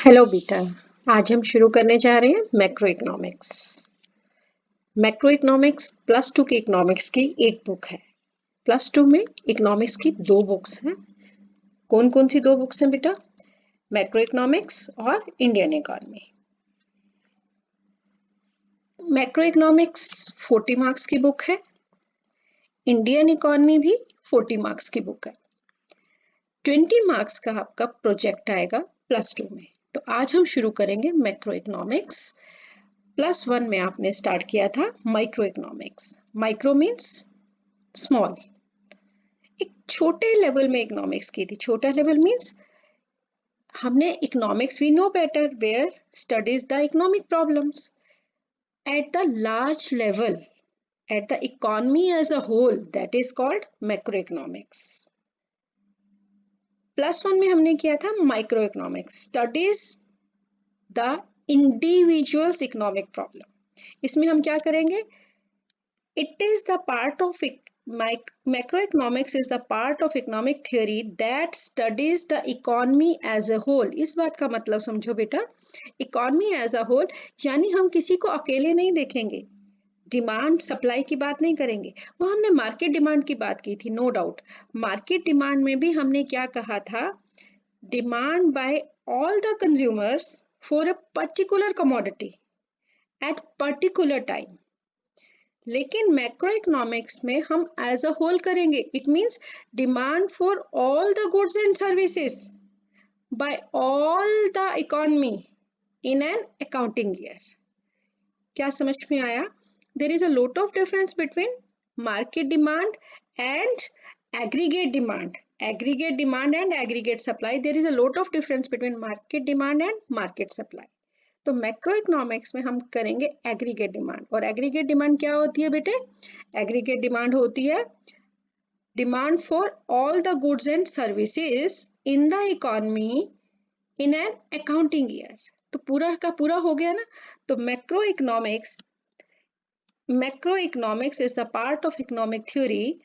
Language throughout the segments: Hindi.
हेलो बेटा। आज हम शुरू करने जा रहे हैं macro economics. Macro economics plus two की इकोनॉमिक्स की एक बुक है। प्लस टू में इकोनॉमिक्स की दो बुक्स हैं। कौन कौन सी दो बुक्स हैं बेटा? मैक्रो इकोनॉमिक्स और Indian economy. Macro economics 40 marks की बुक है। इंडियन इकोनॉमी भी 40 मार्क्स की बुक है। 20 मार्क्स का आपका प्रोजेक्ट आएगा प्लस टू में। तो आज हम शुरू करेंगे मैक्रो इकोनॉमिक्स। प्लस वन में आपने स्टार्ट किया था micro economics. Micro means small, एक छोटे लेवल में इकोनॉमिक्स की थी। छोटा लेवल मीन्स हमने economics we know better where studies the economic problems. At the large level, at the economy as a whole, that is called macro economics. Plus one में हमने किया था micro economics, studies the individuals economic problem. इसमें हम क्या करेंगे? It is the part of macroeconomics is the part of economic theory that studies the economy as a whole। इस बात का मतलब समझो बेटा, economy as a whole यानी हम किसी को अकेले नहीं देखेंगे, डिमांड सप्लाई की बात नहीं करेंगे। वो हमने मार्केट डिमांड की बात की थी, नो डाउट। मार्केट डिमांड में भी हमने क्या कहा था? Demand by all the consumers for a particular commodity at particular time. लेकिन मैक्रो इकोनॉमिक्स में हम एज अ होल करेंगे। It means demand for all the goods and services by all the economy in an accounting year. क्या समझ में आया? There is a lot of difference between market demand and aggregate demand. Aggregate demand and aggregate supply, there is a lot of difference between market demand and market supply. तो मैक्रो इकोनॉमिक्स में हम करेंगे एग्रीगेट डिमांड। और एग्रीगेट डिमांड क्या होती है बेटे? एग्रीगेट डिमांड होती है demand for all the goods and services in the economy in an accounting year. तो पूरा का पूरा हो गया ना। तो macro economics is the part of economic theory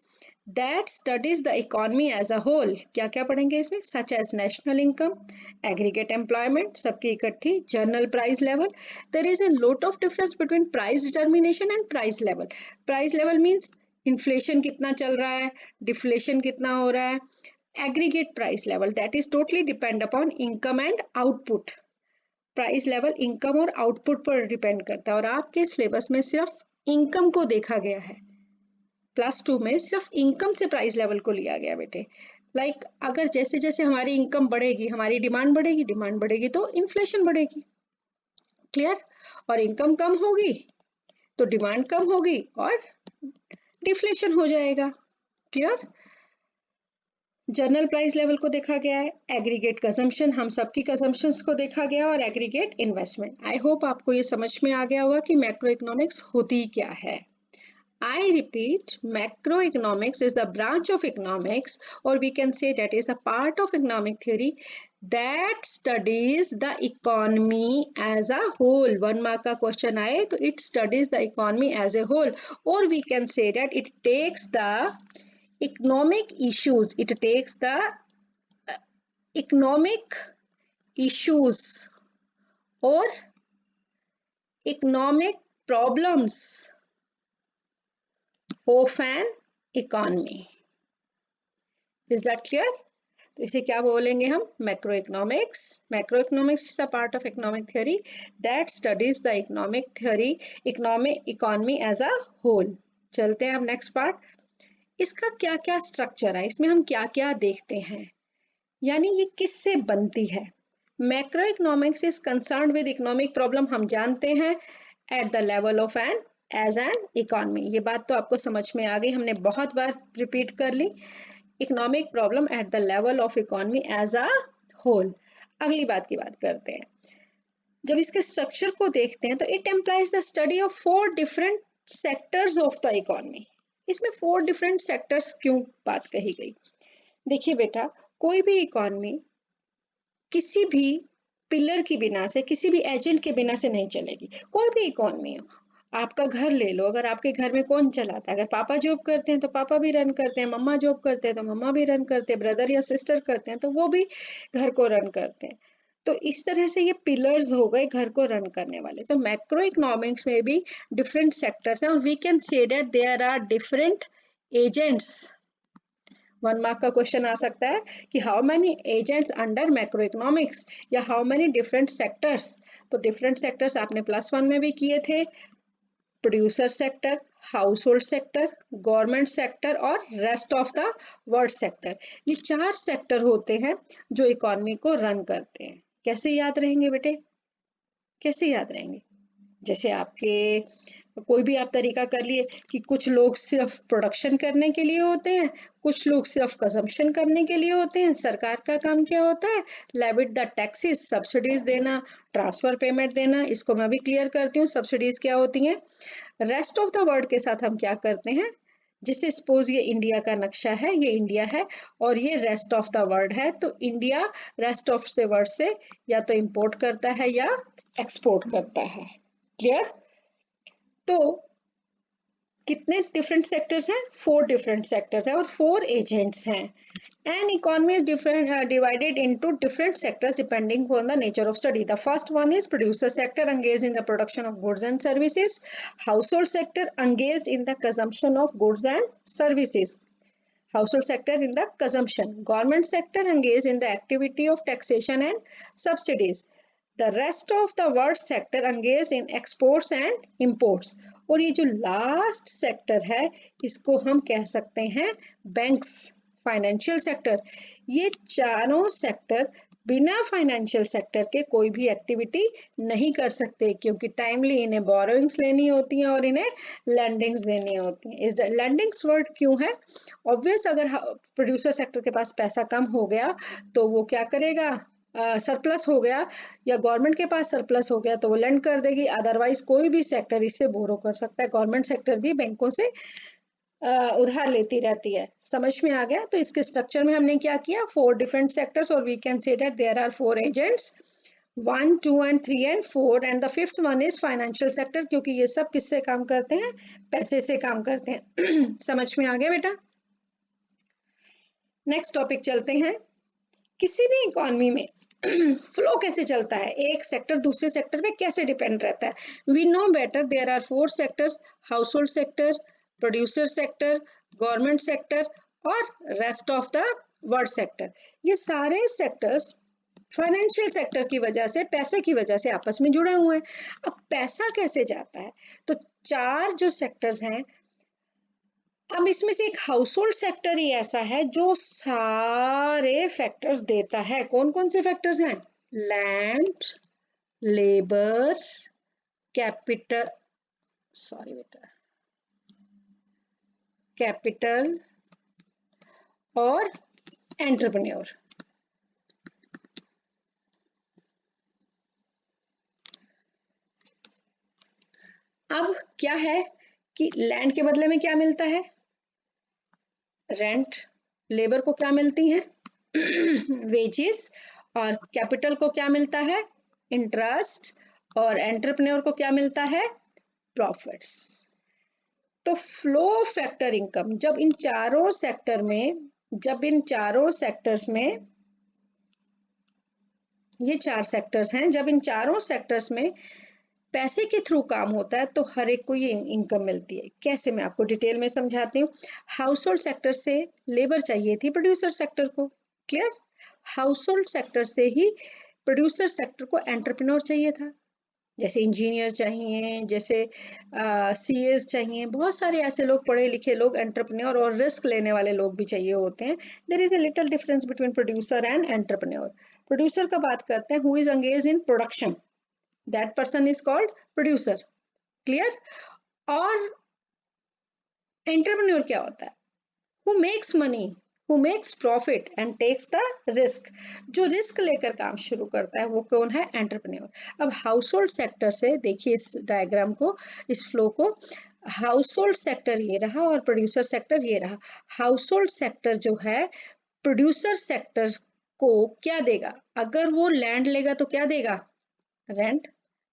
that studies the economy as a whole। क्या क्या पढ़ेंगे इसमें? such as national income, aggregate employment, सबकी इकट्ठी, general price level। there is a lot of difference between price determination and price level। price level means inflation कितना चल रहा है, deflation कितना हो रहा है। aggregate price level that is totally depend upon income and output। Price level income और आउटपुट पर डिपेंड करता है। और आपके सिलेबस में सिर्फ इनकम को देखा गया है। प्लस टू में सिर्फ इनकम से प्राइस लेवल को लिया गया बेटे। लाइक अगर जैसे जैसे हमारी इनकम बढ़ेगी, हमारी डिमांड बढ़ेगी, डिमांड बढ़ेगी तो इन्फ्लेशन बढ़ेगी। क्लियर? और इनकम कम होगी तो डिमांड कम होगी और डिफ्लेशन हो जाएगा। क्लियर? जनरल प्राइस लेवल को देखा गया है, एग्रीगेट कंजम्पशन, हम सबकी कंजम्पशंस को देखा गया, और एग्रीगेट इन्वेस्टमेंट। आई होप आपको ये समझ में आ गया होगा कि मैक्रो इकोनॉमिक्स होती क्या है। I repeat, macroeconomics is the branch of economics, or we can say that is a part of economic theory that studies the economy as a whole। 1 mark का question आए तो it studies the economy as a whole, or we can say that it takes the economic issues, it takes the economic issues or economic problems of an economy। Is that clear? तो इसे क्या बोलेंगे हम? Macro economics. Macro economics is the part of economic theory that studies the economic theory economy as a whole. चलते हैं अब नेक्स्ट पार्ट। इसका क्या क्या स्ट्रक्चर है, इसमें हम क्या क्या देखते हैं, यानी ये किससे बनती है। Macro economics is concerned with economic problem, हम जानते हैं, at the level of an as an economy. ये बात तो आपको समझ में आ गई, हमने बहुत बार रिपीट कर ली। Economic problem at the level of economy as a whole. अगली बात की बात करते हैं। जब इसके स्ट्रक्चर को देखते हैं तो it employs the study of 4 different sectors of the economy. इसमें 4 डिफरेंट सेक्टर्स क्यों बात कही गई? देखिए बेटा, कोई भी इकोनॉमी किसी भी पिलर के बिना से, किसी भी एजेंट के बिना से नहीं चलेगी। कोई भी इकोनॉमी हो, आपका घर ले लो, अगर आपके घर में कौन चलाता है? अगर पापा जॉब करते हैं तो पापा भी रन करते हैं, मम्मा जॉब करते हैं तो मम्मा भी रन करते हैं, ब्रदर या सिस्टर करते हैं तो वो भी घर को रन करते हैं। तो इस तरह से ये पिलर्स हो गए घर को रन करने वाले। तो मैक्रो इकोनॉमिक्स में भी डिफरेंट सेक्टर्स हैं और we can say that there are different agents. 1 mark का क्वेश्चन आ सकता है कि how many agents under macro economics या हाउ मेनी डिफरेंट सेक्टर्स। तो डिफरेंट सेक्टर्स आपने +1 में भी किए थे, producer sector, household sector, government sector और rest of the world sector. ये 4 सेक्टर होते हैं जो इकोनॉमी को रन करते हैं। कैसे याद रहेंगे बेटे, कैसे याद रहेंगे? जैसे आपके कोई भी आप तरीका कर लिए कि कुछ लोग सिर्फ प्रोडक्शन करने के लिए होते हैं, कुछ लोग सिर्फ कंजम्पशन करने के लिए होते हैं। सरकार का काम क्या होता है? लेविट द टैक्सेस, सब्सिडीज देना, ट्रांसफर पेमेंट देना। इसको मैं भी क्लियर करती हूँ, सब्सिडीज क्या होती हैं। रेस्ट ऑफ द वर्ल्ड के साथ हम क्या करते हैं, जिससे सपोज ये इंडिया का नक्शा है, ये इंडिया है और ये रेस्ट ऑफ द वर्ल्ड है, तो India rest of the world से या तो इंपोर्ट करता है या एक्सपोर्ट करता है। क्लियर? तो कितने डिफरेंट सेक्टर्स हैं? 4 डिफरेंट सेक्टर्स हैं और 4 एजेंट्स हैं। An economy is different divided into different sectors depending on the nature of study. The first one is producer sector, engaged in the production of goods and services. Household sector, engaged in the consumption of goods and services. Household sector in the consumption. Government sector, engaged in the activity of taxation and subsidies. The rest of the world sector engaged in exports and imports. और ये जो लास्ट सेक्टर है इसको हम कह सकते हैं बैंक्स, फाइनेंशियल सेक्टर। ये चारों सेक्टर बिना फाइनेंशियल सेक्टर के कोई भी एक्टिविटी नहीं कर सकते, क्योंकि टाइमली इन्हें बोरोइंग्स लेनी होती हैं और इन्हें लैंडिंग्स देनी होती हैं। इस लैंडिंग्स वर्ड क्यों है? ऑब्वियस, अगर प्रोड्यूसर सेक्टर के पास पैसा कम हो गया तो वो क्या करेगा, सरप्लस हो गया या गवर्नमेंट के पास सरप्लस हो गया तो वो लेंड कर देगी, अदरवाइज कोई भी सेक्टर इससे बोरो कर सकता है। गवर्नमेंट सेक्टर भी बैंकों से उधार लेती रहती है। समझ में आ गया? तो इसके स्ट्रक्चर में हमने क्या किया, 4 डिफरेंट सेक्टर्स और we can say that there are 4 agents, 1, 2 and 3 and 4 and the 5th one is financial sector, क्योंकि ये सब किससे काम करते हैं? पैसे से काम करते हैं। समझ में आ गया बेटा? नेक्स्ट टॉपिक चलते हैं। किसी भी इकोनॉमी में फ्लो कैसे चलता है, एक सेक्टर दूसरे सेक्टर पे कैसे डिपेंड रहता है? We know better, there are 4 sectors, household sector, producer sector, government sector और rest of the world sector. ये सारे सेक्टर्स फाइनेंशियल सेक्टर की वजह से, पैसे की वजह से आपस में जुड़े हुए हैं। अब पैसा कैसे जाता है? तो 4 जो सेक्टर्स हैं, अब इसमें से एक हाउस होल्ड सेक्टर ही ऐसा है जो सारे फैक्टर्स देता है। कौन कौन से फैक्टर्स हैं? लैंड, लेबर, कैपिटल, सॉरी बेटा, कैपिटल और एंटरप्रेन्योर। अब क्या है कि लैंड के बदले में क्या मिलता है? रेंट। लेबर को क्या मिलती है? वेजेस। और कैपिटल को क्या मिलता है? इंटरेस्ट। और एंटरप्रेन्योर को क्या मिलता है? प्रॉफिट्स। तो फ्लो फैक्टर इनकम, जब इन चारों सेक्टर्स में, ये 4 सेक्टर्स हैं, जब इन चारों सेक्टर्स में पैसे के थ्रू काम होता है तो हर एक को ये इनकम मिलती है। कैसे? मैं आपको डिटेल में समझाती हूँ। हाउस होल्ड सेक्टर से लेबर चाहिए थी प्रोड्यूसर सेक्टर को, क्लियर? हाउस होल्ड सेक्टर से ही प्रोड्यूसर सेक्टर को एंटरप्रेन्योर चाहिए था, जैसे इंजीनियर चाहिए, जैसे सीएस चाहिए, बहुत सारे ऐसे लोग, पढ़े लिखे लोग, एंटरप्रेन्योर और रिस्क लेने वाले लोग भी चाहिए होते हैं। There is a little difference between producer and entrepreneur. Producer का बात करते हैं, who is engaged in production, that person is called producer, clear? और entrepreneur क्या होता है? who makes money, who makes profit and takes the risk, जो रिस्क लेकर काम शुरू करता है वो कौन है? एंटरप्रेन्योर। अब हाउस होल्ड सेक्टर से देखिए इस डायग्राम को, इस फ्लो को, हाउस होल्ड सेक्टर ये रहा और प्रोड्यूसर सेक्टर ये रहा। हाउस होल्ड सेक्टर जो है प्रोड्यूसर सेक्टर को क्या देगा? अगर वो लैंड लेगा तो क्या देगा? रेंट।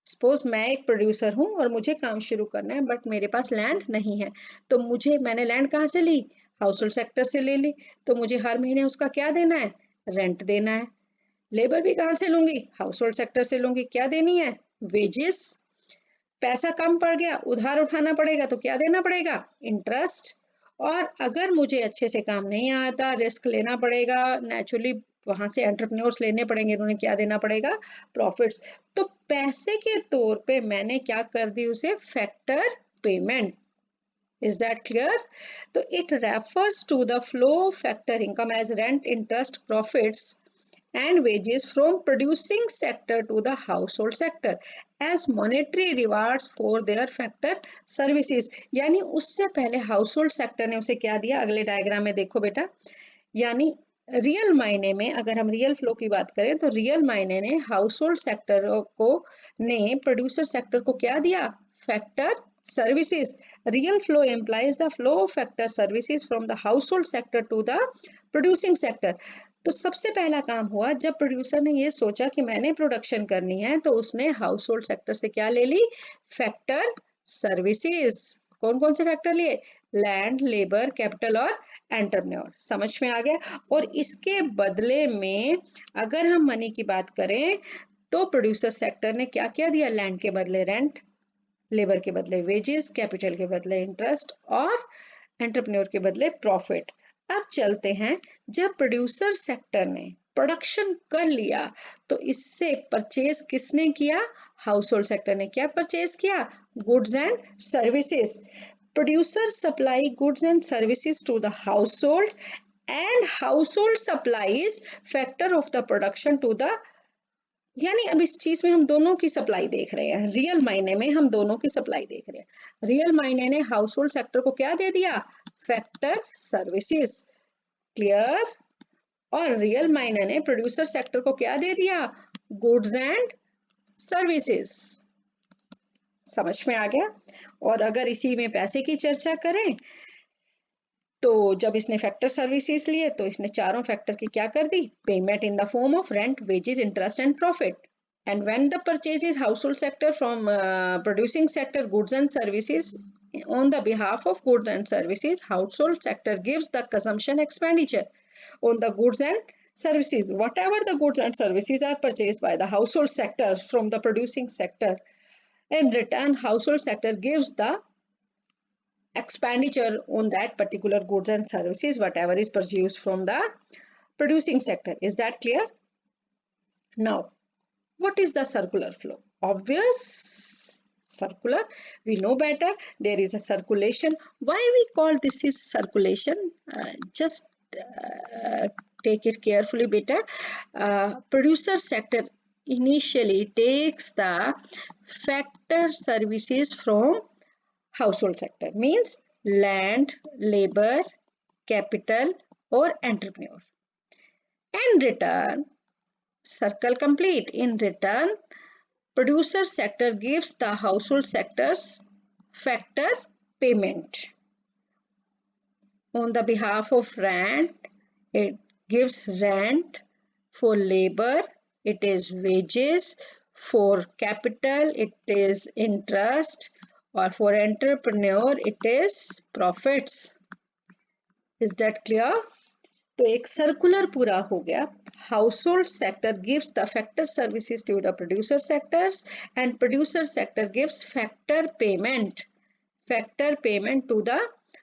सपोज मैं एक प्रोड्यूसर हूं और मुझे काम शुरू करना है बट मेरे पास लैंड नहीं है, तो मैंने लैंड कहाँ से ली? हाउस होल्ड सेक्टर से ले ली, तो मुझे हर महीने उसका क्या देना है? रेंट देना है। लेबर भी कहाँ से लूंगी? हाउस होल्ड सेक्टर से लूंगी। क्या देनी है? वेजेस। पैसा कम पड़ गया, उधार उठाना पड़ेगा, तो क्या देना पड़ेगा? इंटरेस्ट। और अगर मुझे अच्छे से काम नहीं आता, रिस्क लेना पड़ेगा, नेचुरली वहां से एंटरप्रेन्योर्स लेने पड़ेंगे, उन्हें क्या देना पड़ेगा? प्रॉफिट्स। तो पैसे के तौर पे मैंने क्या कर दी? उसे factor payment. Is that clear? So it refers to the flow of factor income as rent, interest, profits and wages from producing sector to the household sector as monetary rewards for their factor services. यानी उससे पहले household sector ने उसे क्या दिया? अगले डायग्राम में देखो बेटा, यानी रियल मायने में अगर हम रियल फ्लो की बात करें तो रियल मायने ने हाउसहोल्ड सेक्टर को ने प्रोड्यूसर सेक्टर को क्या दिया? Factor services. Real flow implies the flow of factor services from the household sector to the producing sector. तो सबसे पहला काम हुआ जब प्रोड्यूसर ने ये सोचा कि मैंने प्रोडक्शन करनी है, तो उसने हाउसहोल्ड सेक्टर से क्या ले ली? Factor services. कौन कौन से फैक्टर लिए? लैंड, लेबर, कैपिटल और एंटरप्रेन्योर। समझ में आ गया? और इसके बदले में अगर हम मनी की बात करें तो प्रोड्यूसर सेक्टर ने क्या क्या दिया? लैंड के बदले रेंट, लेबर के बदले वेजेस, कैपिटल के बदले इंटरेस्ट और एंटरप्रेन्योर के बदले प्रॉफिट। अब चलते हैं, जब प्रोड्यूसर सेक्टर ने प्रोडक्शन कर लिया तो इससे परचेज किसने किया? हाउसहोल्ड सेक्टर ने। क्या परचेज किया? Goods and services. Producer supply goods and services to the household and household supplies factor of the production to the, यानी अब इस चीज में हम दोनों की सप्लाई देख रहे हैं। रियल मायने में हम दोनों की सप्लाई देख रहे हैं। रियल मायने ने हाउस होल्ड सेक्टर को क्या दे दिया? Factor services. क्लियर? और रियल मायने ने प्रोड्यूसर सेक्टर को क्या दे दिया? Goods and services. समझ में आ गया? और अगर इसी में पैसे की चर्चा करें तो जब इसने फैक्टर सर्विसेज लिए तो इसने चारों फैक्टर की क्या कर दी? Payment in the form of rent, wages, interest and profit. And when the purchase is household sector from producing sector goods and services, on the behalf of goods and services, household sector gives the consumption expenditure on the goods and services. Whatever the goods and services are purchased by the household sector from the producing sector, in return, household sector gives the expenditure on that particular goods and services, whatever is purchased from the producing sector. Is that clear? Now, what is the circular flow? Obvious. Circular, we know better. There is a circulation. Why we call this is circulation? Just take it carefully, beta. Producer sector initially takes the factor services from household sector, means land, labor, capital or entrepreneur. In return, circle complete. In return, producer sector gives the household sector's factor payment. On the behalf of rent, it gives rent. For labor, it is wages. For capital, it is interest. और for entrepreneur, it is profits. Is that clear? तो एक सर्कुलर पूरा हो गया. Household sector gives the factor services to the producer sectors and producer sector gives factor payment to the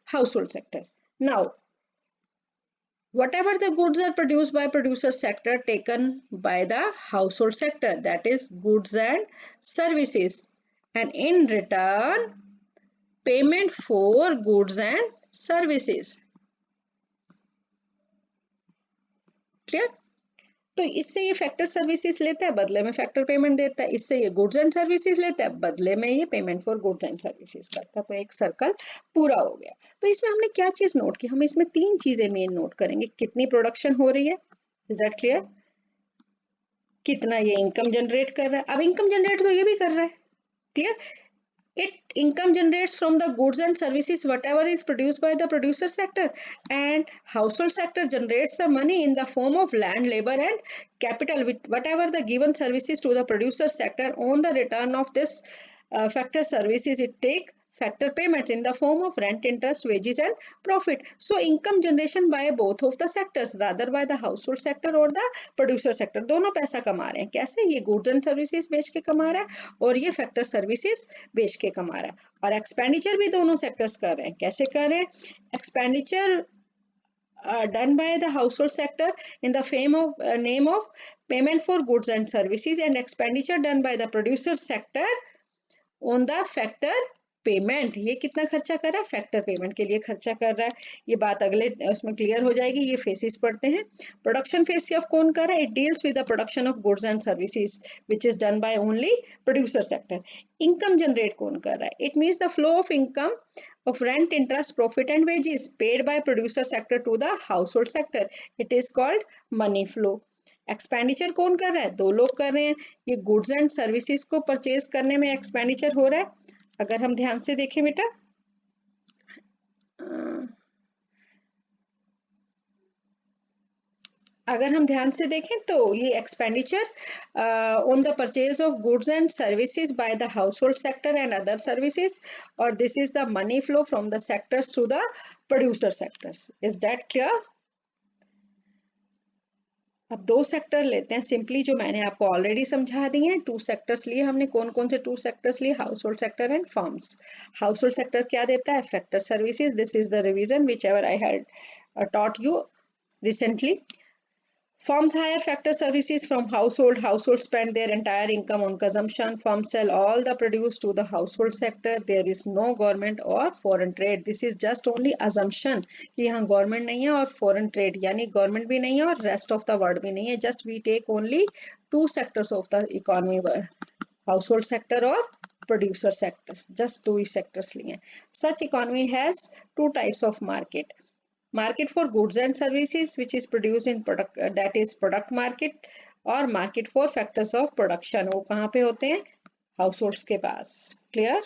household sector. Now, whatever the goods are produced by producer sector taken by the household sector, that is goods and services, and in return payment for goods and services. Clear? तो इससे ये फैक्टर सर्विसेज लेता है, बदले में फैक्टर पेमेंट देता है. इससे ये गुड्स एंड सर्विसेज लेता है, बदले में ये payment for goods and services करता है. तो एक सर्कल पूरा हो गया. तो इसमें हमने क्या चीज नोट की? हम इसमें तीन चीजें मेन नोट करेंगे. कितनी प्रोडक्शन हो रही है, इज दैट क्लियर? कितना ये इनकम जनरेट कर रहा है. अब इनकम जनरेट तो ये भी कर रहा है. Clear? It income generates from the goods and services whatever is produced by the producer sector, and household sector generates the money in the form of land, labor and capital with whatever the given services to the producer sector. On the return of this factor services, it take factor payments in the form of rent, interest, wages and profit. So income generation by both of the sectors, rather by the household sector or the producer sector. दोनों पैसा कमा रहे हैं. कैसे? ये goods and services बेच के कमा रहा है और ये factor services बेच के कमा रहा है. और expenditure भी दोनों sectors कर रहे हैं. कैसे कर रहे हैं? Expenditure done by the household sector in the name of payment for goods and services, and expenditure done by the producer sector on the factor payment. ये कितना खर्चा कर रहा है? फैक्टर पेमेंट के लिए खर्चा कर रहा है. ये बात अगले उसमें क्लियर हो जाएगी. ये फेसेस पढ़ते हैं. प्रोडक्शन फेस ऑफ कौन कर रहा है? It deals with the production of goods and services which is done by only producer sector. Income generate कौन कर रहा है? It means the flow of income of rent, interest, profit and wages paid by producer sector to the household sector. It is called money flow. Expenditure कौन कर रहा है? दो लोग कर रहे हैं. ये गुड्स एंड सर्विसेज को परचेज करने में एक्सपेंडिचर हो रहा है. अगर हम ध्यान से देखें बेटा, अगर हम ध्यान से देखें तो ये expenditure on the purchase of goods and services by the household sector and other services, और this is the money flow from the sectors to the producer sectors. Is that clear? अब दो सेक्टर लेते हैं सिंपली, जो मैंने आपको ऑलरेडी समझा दिए हैं. टू सेक्टर्स लिए हमने. कौन कौन से टू सेक्टर्स लिए? House hold sector and firms. House hold sector क्या देता है? Factor services. This is the revision which ever I had taught you recently. Firms hire factor services from household. Households spend their entire income on consumption. Firms sell all the produce to the household sector. There is no government or foreign trade. This is just only assumption कि यहाँ government नहीं है और foreign trade यानी government भी नहीं है और rest of the world भी नहीं है. Just we take only two sectors of the economy, household sector और producer sectors. Just two sectors लिए. Such economy has two types of market. Market for goods and services which is produced in product, that is product market, और market for factors of production. वो कहाँ पे होते हैं? households के पास. clear?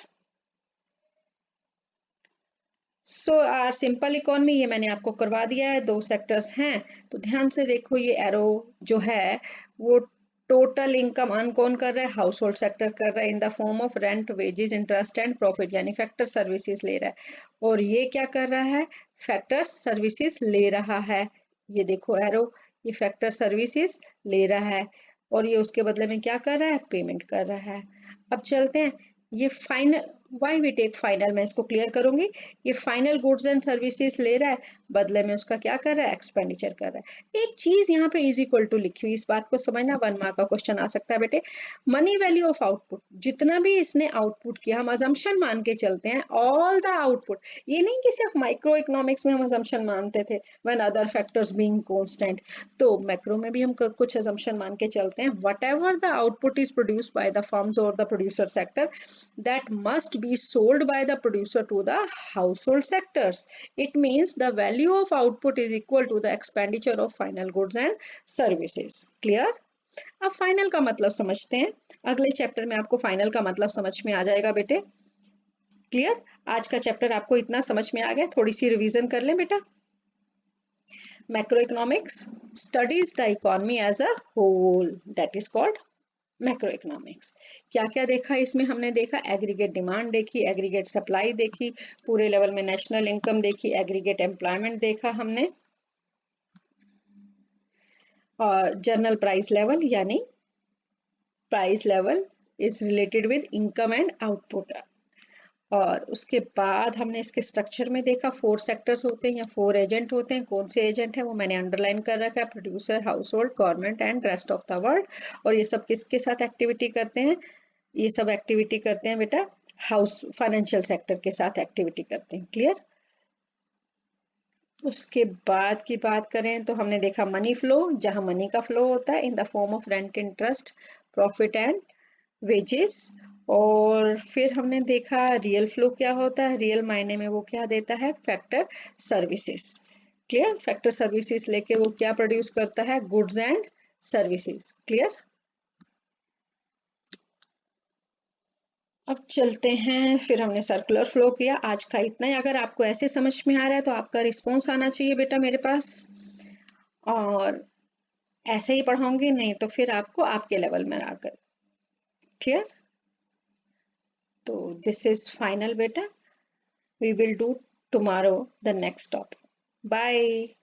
So our simple economy ये मैंने आपको करवा दिया है. दो sectors हैं तो ध्यान से देखो. ये arrow जो है वो टोटल इनकम अर्न कौन कर रहा है? हाउस होल्ड सेक्टर कर रहा है इन the form of rent, wages, interest and profit यानी फैक्टर सर्विसेज ले रहा है. और ये क्या कर रहा है? फैक्टर सर्विसेज ले रहा है. ये देखो एरो, ये फैक्टर सर्विसेज ले रहा है और ये उसके बदले में क्या कर रहा है? पेमेंट कर रहा है. अब चलते हैं. ये final, why we take final, मैं इसको क्लियर करूंगी. ये फाइनल गुड्स एंड सर्विसेज ले रहा है, बदले में उसका क्या कर रहा है? एक्सपेंडिचर कर रहा है. एक चीज यहाँ पे इज इक्वल टू लिखी हुई, इस बात को समझना. 1 मार्क का क्वेश्चन आ सकता है बेटे. मनी वैल्यू ऑफ आउटपुट, जितना भी इसने आउटपुट किया, हम अजम्पशन मान के चलते हैं. ऑल द आउटपुट, ये नहीं कि सिर्फ माइक्रो इकोनॉमिक्स में हम अजम्पशन मानते थे when other factors being constant, तो मैक्रो में भी हम कुछ अजम्पशन मान के चलते हैं. Whatever the output is produced by the firms और the producer sector, that must be sold by the producer to the household sectors. It means the value of output is equal to the expenditure of final goods and services. Clear? अब फाइनल का मतलब समझते हैं. अगले चैप्टर में आपको फाइनल का मतलब समझ में आ जाएगा बेटे. क्लियर? आज का चैप्टर आपको इतना समझ में आ गया. थोड़ी सी रिवीजन कर लें बेटा. Macro economics studies the economy as a whole, that is called macro economics. क्या क्या देखा इसमें? हमने देखा एग्रीगेट डिमांड देखी, एग्रीगेट सप्लाई देखी, पूरे लेवल में नेशनल इनकम देखी, एग्रीगेट एम्प्लॉयमेंट देखा हमने, और जनरल प्राइस लेवल यानी price level is related with income and output. और उसके बाद हमने इसके स्ट्रक्चर में देखा 4 सेक्टर्स होते हैं या 4 एजेंट होते हैं. कौन से एजेंट है वो मैंने अंडरलाइन कर रखा है. Producer, house hold, government and rest of the world. और ये सब किसके साथ एक्टिविटी करते हैं? ये सब एक्टिविटी करते हैं बेटा हाउस फाइनेंशियल सेक्टर के साथ एक्टिविटी करते हैं. क्लियर? उसके बाद की बात करें तो हमने देखा मनी फ्लो, जहां मनी का फ्लो होता है इन the form of rent, interest, profit and wages. और फिर हमने देखा रियल फ्लो क्या होता है. रियल मायने में वो क्या देता है? Factor services. Clear? Factor services लेके वो क्या प्रोड्यूस करता है? Goods and services. क्लियर? अब चलते हैं. फिर हमने सर्कुलर फ्लो किया. आज का इतना ही. अगर आपको ऐसे समझ में आ रहा है तो आपका रिस्पॉन्स आना चाहिए बेटा मेरे पास, और ऐसे ही पढ़ाऊंगी, नहीं तो फिर आपको आपके लेवल में आकर. क्लियर? तो दिस इज फाइनल बेटा. We will do tomorrow the next topic. Bye.